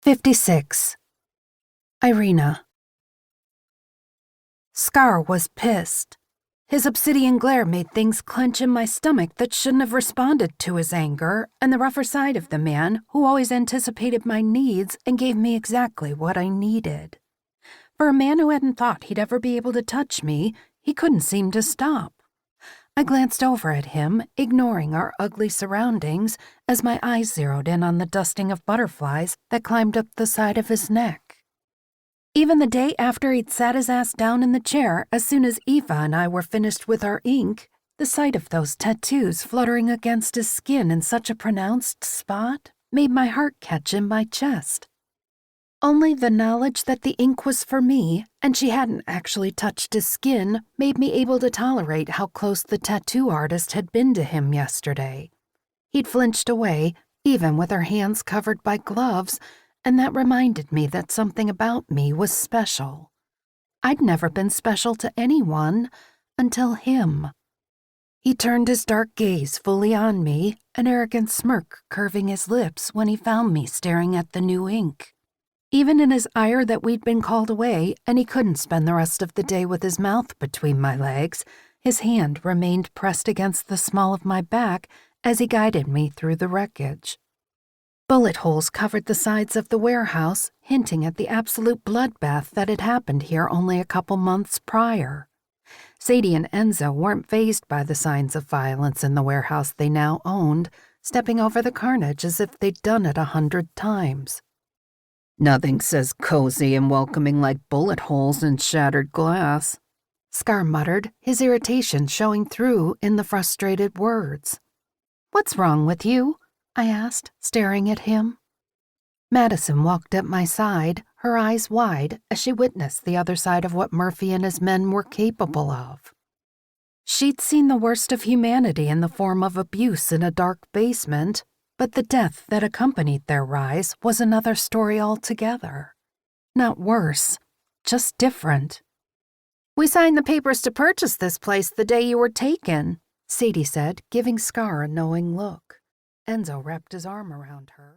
56. Irina. Scar was pissed. His obsidian glare made things clench in my stomach that shouldn't have responded to his anger, and the rougher side of the man who always anticipated my needs and gave me exactly what I needed. For a man who hadn't thought he'd ever be able to touch me, he couldn't seem to stop. I glanced over at him, ignoring our ugly surroundings, as my eyes zeroed in on the dusting of butterflies that climbed up the side of his neck. Even the day after he'd sat his ass down in the chair as soon as Eva and I were finished with our ink, the sight of those tattoos fluttering against his skin in such a pronounced spot made my heart catch in my chest. Only the knowledge that the ink was for me, and she hadn't actually touched his skin, made me able to tolerate how close the tattoo artist had been to him yesterday. He'd flinched away, even with her hands covered by gloves, and that reminded me that something about me was special. I'd never been special to anyone until him. He turned his dark gaze fully on me, an arrogant smirk curving his lips when he found me staring at the new ink. Even in his ire that we'd been called away and he couldn't spend the rest of the day with his mouth between my legs, his hand remained pressed against the small of my back as he guided me through the wreckage. Bullet holes covered the sides of the warehouse, hinting at the absolute bloodbath that had happened here only a couple months prior. Sadie and Enzo weren't fazed by the signs of violence in the warehouse they now owned, stepping over the carnage as if they'd done it 100 times. "Nothing says cozy and welcoming like bullet holes and shattered glass," Scar muttered, his irritation showing through in the frustrated words. "What's wrong with you?" I asked, staring at him. Madison walked at my side, her eyes wide as she witnessed the other side of what Murphy and his men were capable of. She'd seen the worst of humanity in the form of abuse in a dark basement, but the death that accompanied their rise was another story altogether. Not worse, just different. "We signed the papers to purchase this place the day you were taken," Sadie said, giving Scar a knowing look. Enzo wrapped his arm around her.